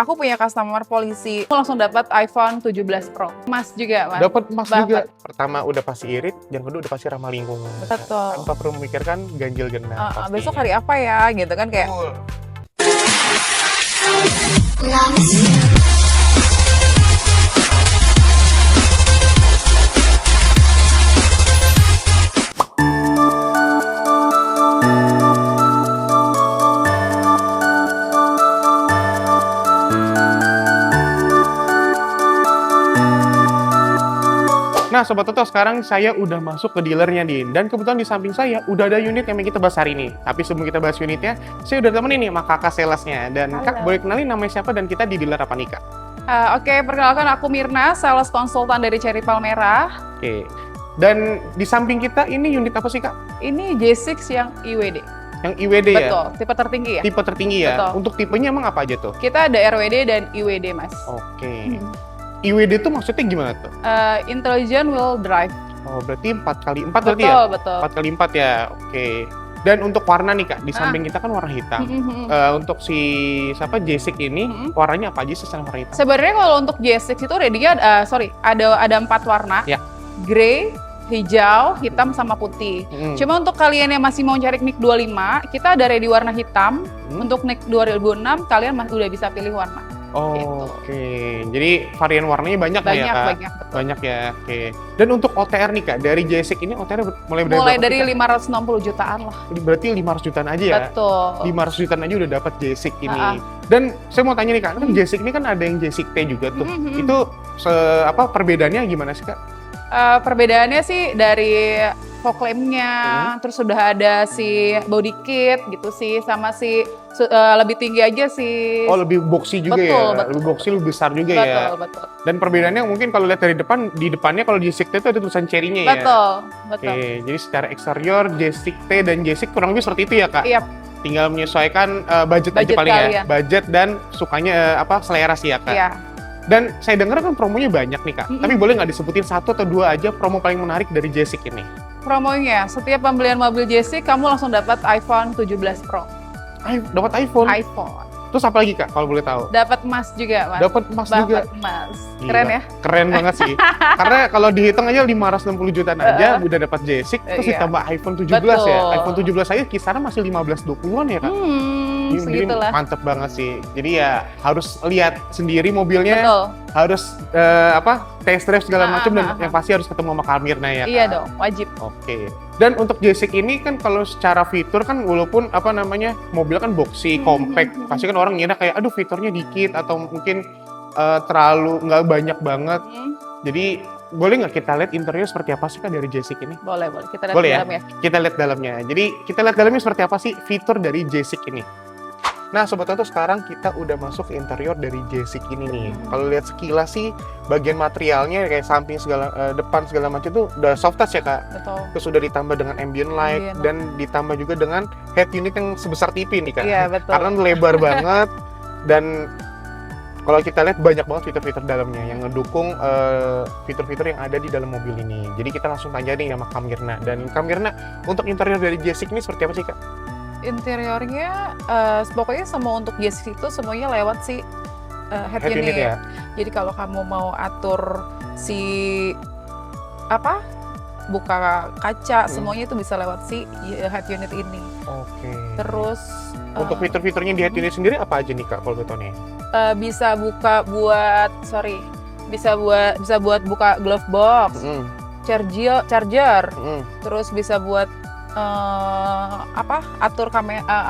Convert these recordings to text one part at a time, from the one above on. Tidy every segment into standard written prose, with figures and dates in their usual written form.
Aku punya customer polisi, aku langsung dapat iPhone 17 Pro. Emas juga, Mas. Dapat emas Dapat. juga. Pertama udah pasti irit, yang kedua udah pasti ramah lingkungan. Betul. Tanpa perlu memikirkan ganjil genap. Besok hari apa ya, gitu kan kayak. Nah Sobat Toto, sekarang saya udah masuk ke dealernya Din. Dan kebetulan di samping saya udah ada unit yang kita bahas hari ini. Tapi sebelum kita bahas unitnya, saya udah temenin nih sama kakak salesnya. Dan Halo. Kak, boleh kenalin namanya siapa dan kita di dealer apa nih Kak? Oke, perkenalkan aku Mirna, sales konsultan dari Cherry Palmera. Oke. Dan di samping kita ini unit apa sih Kak? Ini J6 yang IWD. Yang IWD ya? Betul, tipe tertinggi ya. Tipe tertinggi ya? Betul. Untuk tipenya emang apa aja tuh? Kita ada RWD dan IWD, Mas. Oke. IWD tuh maksudnya gimana tuh? Intelligent Wheel Drive. Oh, berarti 4x4 berarti ya? Betul, betul. 4x4 ya, oke. Dan untuk warna nih Kak, di samping kita kan warna hitam. Untuk si J6 ini, warnanya apa aja sih selain warna hitam? Sebenarnya kalau untuk J6 itu ready-nya, ada 4 warna. Ya. Grey, hijau, hitam, sama putih. Cuma untuk kalian yang masih mau cari NIK 25, kita ada ready warna hitam. Untuk NIK 2006, kalian udah bisa pilih warna. Oh, Gitu. oke. Jadi varian warnanya banyak lah ya Kak? Banyak, betul. Banyak ya, oke. Dan untuk OTR nih Kak, dari J6 ini OTR mulai Mulai berapa dari sih, Kak? 560 jutaan lah. Berarti 500 jutaan aja ya? Betul. 500 jutaan aja udah dapat J6 ini. Dan saya mau tanya nih Kak, kan J6 ini kan ada yang J6 T juga tuh. Itu perbedaannya gimana sih Kak? Perbedaannya sih dari fog lamp-nya, terus sudah ada si body kit gitu sih, sama si lebih tinggi aja sih. Oh, lebih boxy juga Betul, ya? betul. Lebih boxy, lebih besar juga ya? Betul. Dan perbedaannya mungkin kalau lihat dari depan, di depannya kalau J6 T itu ada tulisan cherry-nya ya? Betul. Oke, jadi secara eksterior J6 T dan J6 kurang lebih seperti itu ya Kak? Iya. Tinggal menyesuaikan budget aja Budget paling ya? kalian. Budget dan sukanya selera sih ya Kak? Iya. Dan saya dengar kan promonya banyak nih Kak, tapi boleh nggak disebutin 1 atau 2 aja promo paling menarik dari J6 ini? Promonya, setiap pembelian mobil J6, kamu langsung dapat iPhone 17 Pro. Dapat iPhone? iPhone. Terus apa lagi Kak kalau boleh tahu? Dapat emas juga, Mas. Dapat emas juga? Dapat emas. Gila. Keren ya? Keren banget sih. Karena kalau dihitung aja 560 jutaan aja udah dapat J6, terus Iya. ditambah iPhone 17 ya. Betul. iPhone 17 aja kisaran masih 15-20-an ya Kak? Jadi Segitulah. mantep banget sih. Jadi ya harus lihat sendiri mobilnya, Betul. harus test drive segala macam dan yang pasti harus ketemu sama Kak Mirna ya Kak? Iya dong, wajib. Oke. Dan untuk J6 ini kan kalau secara fitur kan walaupun mobil kan boxy, compact, pasti kan orang ngira kayak aduh fiturnya dikit atau mungkin terlalu nggak banyak banget. Jadi boleh nggak kita lihat interior seperti apa sih Kak dari J6 ini? Boleh. Kita lihat Boleh di ya? dalam ya. Kita lihat dalamnya. Jadi kita lihat dalamnya seperti apa sih fitur dari J6 ini. Nah Sobat Toto, sekarang kita udah masuk ke interior dari J6 ini nih. Kalau lihat sekilas sih bagian materialnya kayak samping depan segala macam tuh udah soft touch ya Kak. Betul. Terus sudah ditambah dengan ambient light dan ditambah juga dengan head unit yang sebesar TV nih Kak. Iya, betul. Karena lebar banget dan kalau kita lihat banyak banget fitur-fitur dalamnya yang ngedukung fitur-fitur yang ada di dalam mobil ini. Jadi kita langsung tanya nih sama Kak Mirna. Dan Kak Mirna, untuk interior dari J6 ini seperti apa sih Kak? Interiornya, pokoknya semua untuk J6 itu semuanya lewat si head Head unit unit. ya? Jadi kalau kamu mau atur buka kaca, semuanya itu bisa lewat si head unit ini. Oke. Terus Untuk fitur-fiturnya di head unit sendiri apa aja nih Kak kalau betonnya? bisa buat buka glove box, charger, terus bisa buat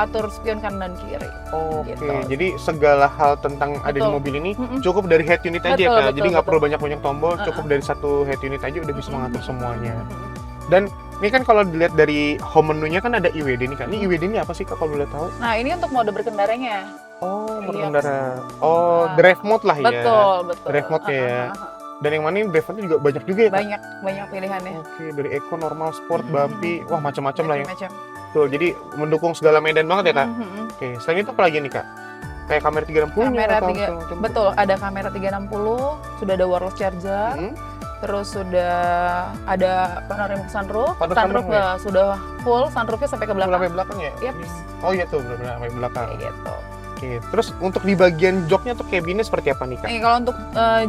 atur spion kanan dan kiri. Oke, Gitu. jadi segala hal tentang ada di Betul. mobil ini cukup dari head unit aja ya Betul, Kak? Jadi nggak betul. perlu banyak-banyak tombol, cukup dari satu head unit aja udah bisa mengatur semuanya. Dan ini kan kalau dilihat dari home menunya kan ada IWD nih Kak. Ini IWD ini apa sih Kak kalau boleh tahu? Nah, ini untuk mode berkendaranya. Oh, Iya. berkendara. Oh, drive mode lah ya. Betul. Drive mode ya. Dan yang mana ini drive mode juga banyak juga ya Kak? Banyak pilihannya. Oke, dari eco, normal, sport, bumpy, wah macam-macam lah ya. Macam-macam. Tuh, jadi mendukung segala medan banget ya Kak? Oke, selain itu apa lagi nih Kak? Kayak kamera 360 Kamera atau 3, macam-macam? betul, ada kamera 360, sudah ada wireless charger, terus sudah ada panoramic sunroof, Panoramic sunroof sudah full, sunroofnya sampai ke belakang. Sampai belakang ya? Yep. Oh iya tuh, benar-benar sampai belakang. Kayak gitu. Oke, terus untuk di bagian joknya tuh cabinnya seperti apa nih Kak? Nih kalau untuk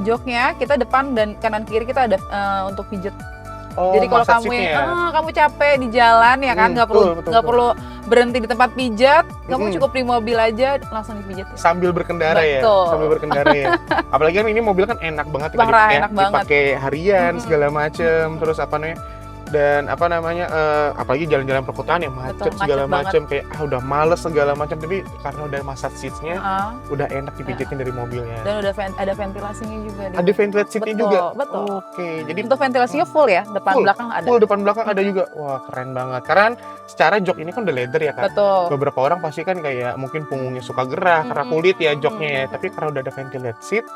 joknya kita depan dan kanan kiri kita ada untuk pijat. Oh, Jadi kalau massage kamu seatnya ya? kamu capek di jalan ya kan, nggak betul, perlu perlu berhenti di tempat pijat, kamu cukup di mobil aja langsung dipijat. Sambil berkendara ya, Betul. sambil berkendara ya. Apalagi kan ini mobil kan enak banget Parah, dipakai, enak banget. dipakai harian segala macem, terus apa namanya, dan apa namanya, apalagi jalan-jalan perkotaan ya macet Betul, segala macet macem, kayak udah males segala macam, tapi karena udah massage seats-nya udah enak dipijatin dari mobilnya. Dan udah ada ventilasinya juga. Ada ventilasi seat-nya Betul, juga? betul. Oke, jadi Untuk ventilasinya full ya, depan full, belakang ada. full depan belakang ada juga. Wah, keren banget. Karena secara jok ini kan udah leather ya kan. Betul. Beberapa orang pasti kan kayak mungkin punggungnya suka gerah karena kulit ya joknya ya. Tapi karena udah ada ventilate seat,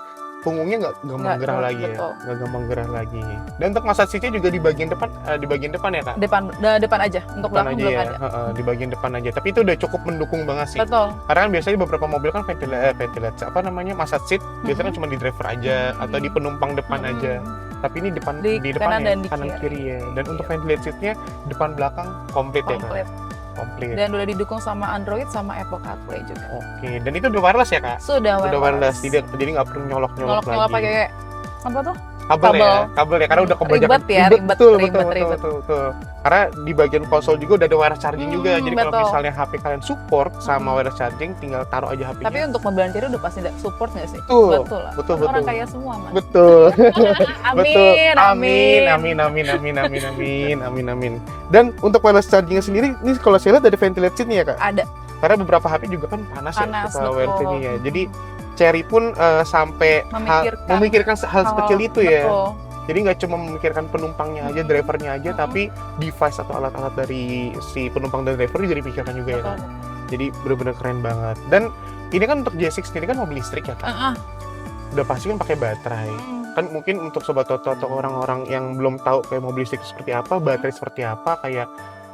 punggungnya nggak gampang gerah lagi ya. Nggak gampang gerah lagi. Dan untuk massage seat-nya juga di bagian depan ya Kak? Depan aja, untuk Depan belakang aja belum ya. ada. Di bagian depan aja. Tapi itu udah cukup mendukung banget sih. Betul. Karena kan biasanya beberapa mobil kan ventilate apa namanya, massage seat biasanya kan cuma di driver aja atau di penumpang depan aja. Tapi ini di depan kanan ya, dan di kanan kiri ya. Dan untuk ventilate seat-nya depan belakang komplit ya Kak? Komplit. Dan udah didukung sama Android sama Apple CarPlay juga. Oke, dan itu udah wireless ya Kak? Sudah wireless. Jadi nggak perlu nyolok-nyolok lagi. Nyolok pakai apa tuh? Kabel ya, karena udah kebanyakan ribet. Betul. Karena di bagian konsol juga udah ada wireless charging juga. Jadi kalau betul. misalnya HP kalian support sama wireless charging, tinggal taruh aja HP-nya. Tapi untuk mobilan kiri udah pasti support nggak sih? Betul. Lah. Betul. Orang kaya semua Mas. Betul. Amin. Dan untuk wireless chargingnya sendiri, ini kalau saya lihat ada ventilate seat nih ya Kak? Ada. Karena beberapa HP juga kan panas ya setelah wireless ini ya. Jadi Cherry pun sampai memikirkan hal sekecil itu ya. Betul. Jadi nggak cuma memikirkan penumpangnya aja, drivernya aja, tapi device atau alat-alat dari si penumpang dan driver juga dipikirkan juga ya. Jadi benar-benar keren banget. Dan ini kan untuk J6 sendiri kan mobil listrik ya Kak? Udah pasti kan pakai baterai. Kan mungkin untuk Sobat Toto atau orang-orang yang belum tahu kayak mobil listrik seperti apa, baterai seperti apa, kayak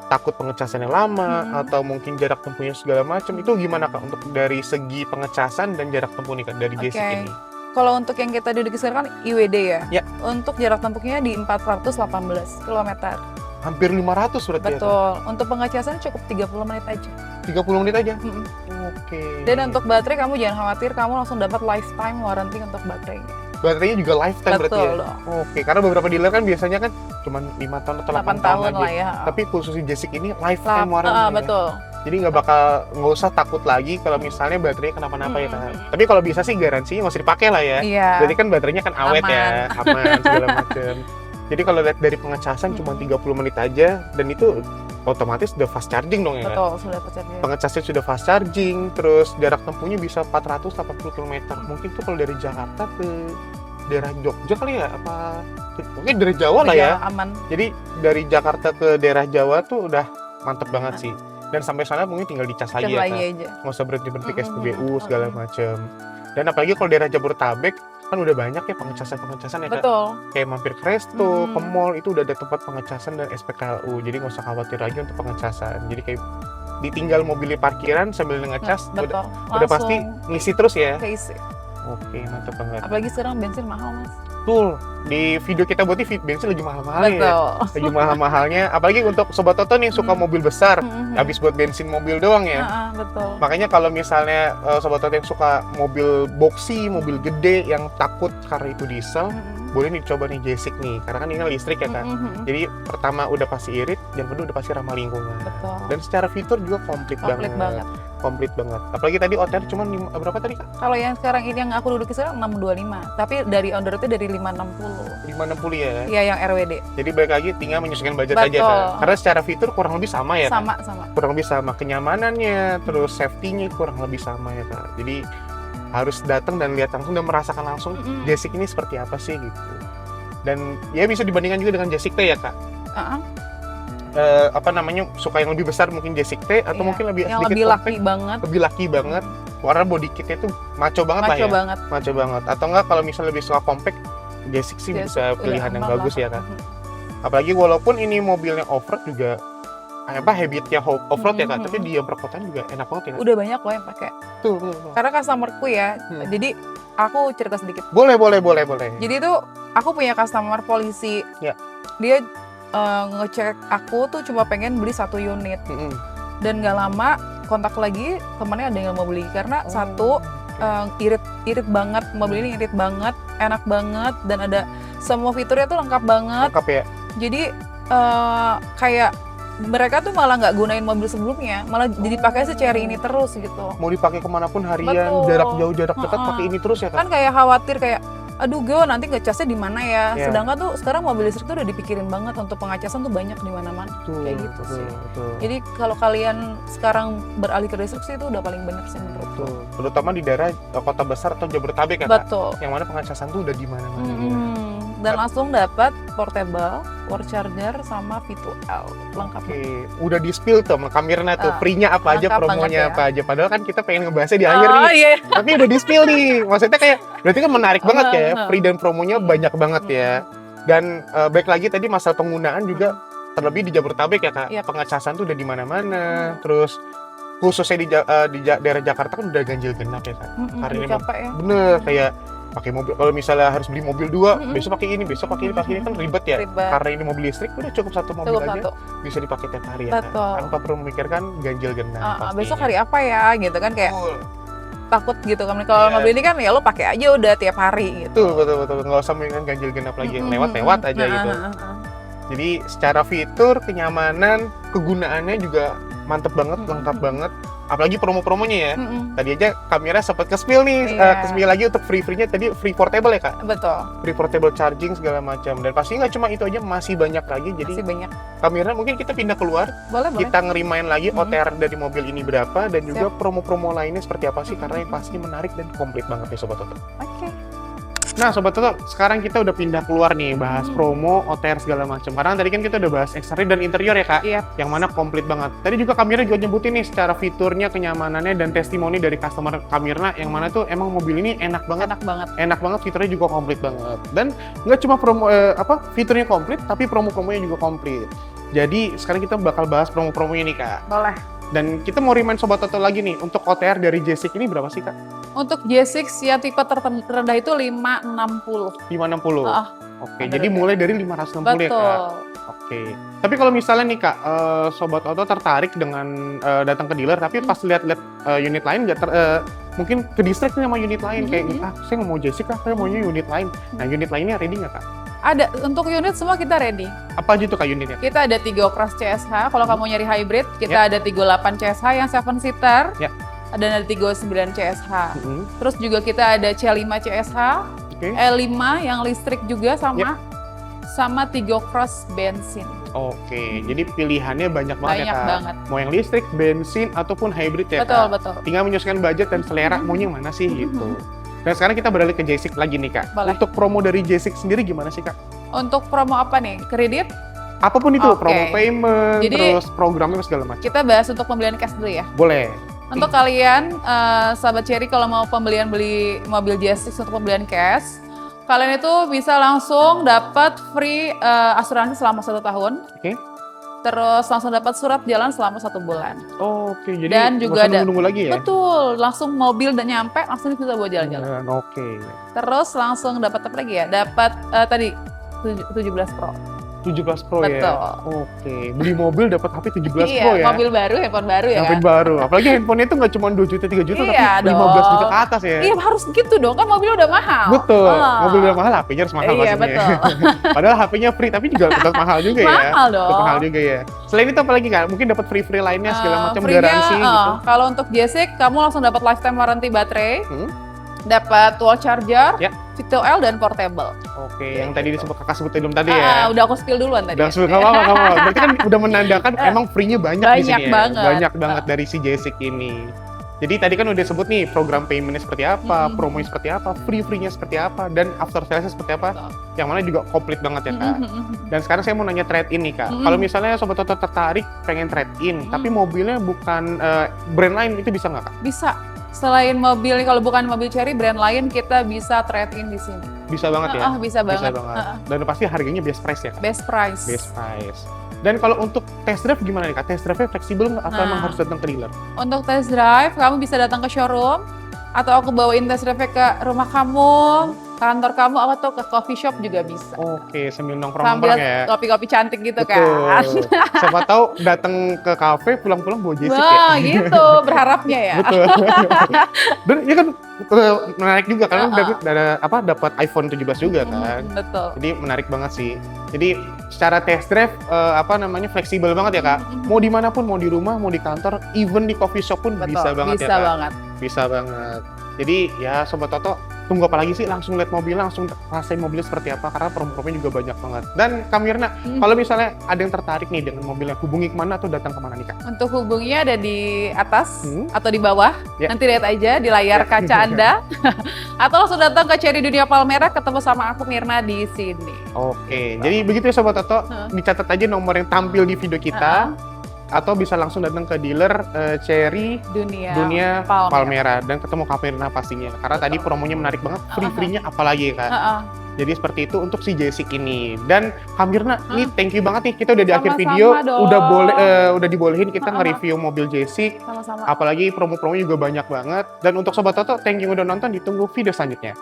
takut pengecasannya lama atau mungkin jarak tempuhnya segala macam, itu gimana Kak untuk dari segi pengecasan dan jarak tempuh nih Kak dari J6 ini? Kalau untuk yang kita duduki sekarang kan IWD ya. Untuk jarak tempuhnya di 418 km. Hampir 500 berarti. Betul. Ya, untuk pengecasan cukup 30 menit aja. 30 menit aja? Oke. Dan untuk baterai kamu jangan khawatir, kamu langsung dapat lifetime warranty untuk baterai. Baterainya juga lifetime berarti ya? Dong. Oke, karena beberapa dealer kan biasanya kan cuma 5 tahun atau 8 tahun aja. Lah ya. Tapi khusus J6 ini lifetime warranty. Betul. Jadi nggak usah takut lagi kalau misalnya baterainya kenapa-napa ya Kak. Tapi kalau bisa sih garansinya nggak usah dipakai lah ya. Iya. Berarti kan baterainya kan awet ya, aman segala macam. Jadi kalau lihat dari pengecasan cuma 30 menit aja, dan itu otomatis udah fast charging dong ya. Betul, sudah fast charging. Pengecasnya sudah fast charging, terus jarak tempuhnya bisa 480 km. Mungkin tuh kalau dari Jakarta ke daerah Jogja kali ya, apa mungkin dari Jawa lah ya. Aman. Jadi dari Jakarta ke daerah Jawa tuh udah mantep banget sih. Dan sampai sana mungkin tinggal dicas lagi ya Kak. Nggak usah berhenti ke SPBU segala macem. Dan apalagi kalau daerah Jabodetabek kan udah banyak ya pengecasan ya Kak. Betul. Kayak mampir ke resto, ke mall, itu udah ada tempat pengecasan dan SPKLU. Jadi nggak usah khawatir lagi untuk pengecasan. Jadi kayak ditinggal mobil di parkiran sambil ngecas, udah pasti ngisi terus ya. Keisi. Oke, mantap banget. Apalagi sekarang bensin mahal Mas. Betul. Di video kita buat ini bensin lagi mahal-mahal ya. Lagi mahal-mahalnya. Apalagi untuk Sobat Toto nih suka mobil besar, habis buat bensin mobil doang ya. Betul. Makanya kalau misalnya Sobat Toto yang suka mobil boxy, mobil gede yang takut karena itu diesel, boleh nih coba nih J6 nih, karena kan ini listrik ya kan. Jadi pertama udah pasti irit, yang kedua udah pasti ramah lingkungan. Betul. Dan secara fitur juga komplit banget. Komplit banget. Apalagi tadi OTR cuma berapa tadi Kak? Kalau yang sekarang ini yang aku duduki sekarang 625, tapi dari on the road-nya dari 560. 560 ya? Iya, yang RWD. Jadi balik lagi tinggal menyesuaikan budget aja Kak. Karena secara fitur kurang lebih sama ya Kak? Sama. Kurang lebih sama. Kenyamanannya, terus safety-nya kurang lebih sama ya Kak. Jadi harus datang dan lihat langsung dan merasakan langsung J6 ini seperti apa sih gitu. Dan ya bisa dibandingkan juga dengan J6T ya Kak. Apa namanya, suka yang lebih besar mungkin J6T atau mungkin lebih yang sedikit lebih laki banget. Lebih laki banget. Warna body kitnya tuh maco banget lah ya. Maco banget. Atau enggak kalau misalnya lebih suka compact, J6 sih bisa pilihan yang bagus ya Kak. Apalagi walaupun ini mobilnya off-road juga habitnya off-road ya Kak, tapi di perkotaan juga enak banget ya Kak. Udah banyak loh yang pakai. Tuh. Karena customerku ya, jadi aku cerita sedikit. Boleh. Jadi tuh aku punya customer polisi. Ya. Dia ngecek aku tuh cuma pengen beli 1 unit. Dan gak lama kontak lagi temannya ada yang mau beli karena satu irit banget, mobil ini irit banget, enak banget, dan ada semua fiturnya tuh lengkap banget. Lengkap ya. Jadi kayak mereka tuh malah nggak gunain mobil sebelumnya, malah jadi pakai si Chery ini terus gitu. Mau dipakai kemanapun harian, Betul. jarak jauh, jarak dekat pakai ini terus ya Kan Kak? kayak khawatir kayak, aduh gue nanti ngecasnya di mana ya. Iya. Sedangkan tuh sekarang mobil listrik tuh udah dipikirin banget untuk pengecasan tuh banyak di mana-mana. Betul, Kayak gitu betul, sih. betul. Jadi kalau kalian sekarang beralih ke listrik sih itu udah paling bener sih menurutku. Betul. Terutama di daerah kota besar atau Jabodetabek ya Kak? Betul. Yang mana pengecasan tuh udah di mana-mana. Dan langsung dapat portable, wall charger, sama V2L lengkap. Oke, udah di-spill tuh sama Kak Mirna tuh, free-nya apa aja, lengkap banget promonya ya. apa aja. Padahal kan kita pengen ngebahasnya di akhir nih, Iya. tapi udah di-spill nih. Maksudnya kayak, berarti kan menarik banget ya, free dan promonya banyak banget ya. Dan baik lagi tadi masalah penggunaan juga, terlebih di Jabodetabek ya Kak, Yap. pengecasan tuh udah di mana-mana. Terus khususnya di daerah Jakarta kan udah ganjil genap ya Kak. Hari ini Capek ya. bener, kayak pakai mobil, kalau misalnya harus beli mobil dua, besok pakai ini, besok pakai ini, pakai ini kan ribet ya. Ribet. Karena ini mobil listrik, udah cukup satu mobil Cukup aja satu. bisa dipakai tiap hari ya Kak. Betul. Tanpa perlu memikirkan ganjil genap. Besok hari apa ya gitu kan, kayak Betul, takut gitu kan. Kalau Iya. mobil ini kan ya lo pakai aja udah tiap hari gitu. betul. Nggak usah memikirkan ganjil genap lagi, yang lewat-lewat aja gitu. Jadi secara fitur, kenyamanan, kegunaannya juga mantep banget, lengkap banget. Apalagi promo-promonya ya. Tadi aja kamera sempat ke-spill nih, Iya. ke-spill lagi untuk free-nya tadi, free portable ya Kak? Betul. Free portable charging segala macam. Dan pasti nggak cuma itu aja, masih banyak lagi. Jadi Masih banyak. kamera mungkin kita pindah keluar, Boleh. kita ngerimain lagi OTR dari mobil ini berapa, dan juga promo-promo lainnya seperti apa sih, karena yang pasti menarik dan komplit banget ya Sobat Toto. Oke. Nah Sobat Toto, sekarang kita udah pindah keluar nih, bahas promo, OTR segala macam. Karena tadi kan kita udah bahas eksterior dan interior ya Kak, Iya. yang mana komplit banget. Tadi juga Kak Mirna juga nyebutin nih secara fiturnya, kenyamanannya, dan testimoni dari customer Kak Mirna, yang mana tuh emang mobil ini enak banget. Enak banget, fiturnya juga komplit banget. Dan nggak cuma fiturnya komplit, tapi promo-promonya juga komplit. Jadi sekarang kita bakal bahas promo-promonya nih Kak. Boleh. Dan kita mau remind Sobat Toto lagi nih, untuk OTR dari J6 ini berapa sih Kak? Untuk J6 yang tipe terendah itu 560. 560? Oke, ada jadi rendah. mulai dari 560 ya Kak? Betul. Oke. Tapi kalau misalnya nih Kak, Sobat Toto tertarik dengan datang ke dealer, tapi pas lihat-lihat unit lain mungkin ke distract nih sama unit lain, kayak saya nggak mau J6 Kak, saya maunya unit lain. Nah unit lainnya ready nggak Kak? Ada, untuk unit semua kita ready. Apa aja tuh Kak unitnya? Kita ada 3 Cross CSH, kalau kamu nyari hybrid, kita ada 38 CSH yang 7 seater. Ya. Ada 39 CSH. Mm-hmm. Terus juga kita ada C5 CSH, Oke. L5 yang listrik juga sama 3 Cross bensin. Oke, jadi pilihannya banyak banget ya Banyak Kak. banget. Mau yang listrik, bensin, ataupun hybrid ya Betul, Kak. betul. Tinggal menyesuaikan budget dan selera maunya yang mana sih gitu. Dan sekarang kita beralih ke J6 lagi nih Kak. Boleh. Untuk promo dari J6 sendiri gimana sih Kak? Untuk promo apa nih? Kredit? Apapun itu, Oke. promo payment, Jadi- terus programnya segala macam. Kita bahas untuk pembelian cash dulu ya. Boleh. Untuk kalian, sahabat Cherry, kalau mau beli mobil J6 untuk pembelian cash, kalian itu bisa langsung dapat free asuransi selama 1 tahun. Oke. Terus langsung dapat surat jalan selama 1 bulan. Oke, jadi Dan nggak juga usah ada- nunggu-nunggu lagi ya? Betul, langsung mobil udah nyampe, langsung bisa buat jalan-jalan. Oke. Terus langsung dapat apa lagi ya? Dapat tadi 17 Pro. 17 Pro Betul. ya? Oke. Beli mobil dapat HP 17 Iya, Pro ya? mobil baru, handphone baru ya Yang kan? baru. Apalagi handphonenya itu nggak cuma 2 juta, 3 juta, Iya tapi 15 juta dong. ke atas ya? Iya harus gitu dong, kan mobilnya udah mahal. Betul. Ah. Mobil udah mahal, HP-nya harus mahal Iya, pastinya. betul. Padahal HP-nya free, tapi juga tetap mahal juga ya? Mahal dong. Tetap mahal juga ya? Selain itu apa lagi Kak? Mungkin dapat free-free lainnya segala macam, Free-nya, garansi gitu? Kalau untuk J6, kamu langsung dapat lifetime warranty baterai, Hmm? dapat wall charger, Ya. V2L, dan portable. Oke, yang Kayak tadi gitu. disebut kakak sebut tadi ya? Udah aku spill duluan tadi. Udah sebut nggak apa-apa, nggak apa-apa. Berarti kan udah menandakan emang free-nya banyak di Banyak sini ya? banget. Banyak banget dari si J6 ini. Jadi tadi kan udah sebut nih program payment-nya seperti apa, promonya seperti apa, free-nya seperti apa, dan after sales-nya seperti apa. Betul. Yang mana juga komplit banget ya Kak. Dan sekarang saya mau nanya trade-in nih Kak. Kalau misalnya Sobat Toto tertarik pengen trade-in, tapi mobilnya bukan brand lain, itu bisa nggak Kak? Bisa. Selain mobil, kalau bukan mobil Cherry, brand lain kita bisa trade-in di sini. Bisa banget ya? Bisa banget. Dan pasti harganya best price ya Kak? Best price. Best price. Dan kalau untuk test drive gimana nih Kak? Test drive-nya fleksibel nggak atau emang harus datang ke dealer? Untuk test drive, kamu bisa datang ke showroom, atau aku bawain test drive ke rumah kamu, kantor kamu atau ke coffee shop juga bisa. Oke, sambil Sambil nongkrong-nongkrong ya. kopi-kopi cantik gitu kan. Betul. Siapa tahu datang ke kafe pulang-pulang bawa J6 ya. Wah, gitu berharapnya ya. Betul. Dan ya kan menarik juga karena Heeh. dapat iPhone 17 juga kan. Betul. Jadi menarik banget sih. Jadi secara test drive fleksibel banget ya Kak. Mau dimanapun, mau di rumah, mau di kantor, even di coffee shop pun Betul, bisa banget ya bisa Kak. banget. Bisa banget. Jadi ya Sobat Toto, tunggu apa lagi sih? Langsung lihat mobil, langsung rasain mobilnya seperti apa, karena promo-promonya juga banyak banget. Dan Kak Mirna, kalau misalnya ada yang tertarik nih dengan mobilnya, hubungi kemana atau datang kemana nih Kak? Untuk hubunginya ada di atas Hmm. atau di bawah. Ya. Nanti lihat aja di layar kaca Anda. Atau langsung datang ke Cherry Dunia Palmera ketemu sama aku Mirna di sini. Oke, jadi begitu ya Sobat Toto, dicatat aja nomor yang tampil di video kita, atau bisa langsung datang ke dealer Cherry Dunia Palmera dan ketemu Kak Mirna pastinya. Karena tadi promonya menarik banget, free-nya apalagi Kak. Jadi seperti itu untuk si J6 ini. Dan Kak Mirna, nih thank you banget nih, kita udah di akhir Sama-sama video, dong. udah dibolehin kita nge-review mobil J6. Sama-sama. Apalagi promo-promo juga banyak banget. Dan untuk Sobat Toto, thank you udah nonton, ditunggu video selanjutnya.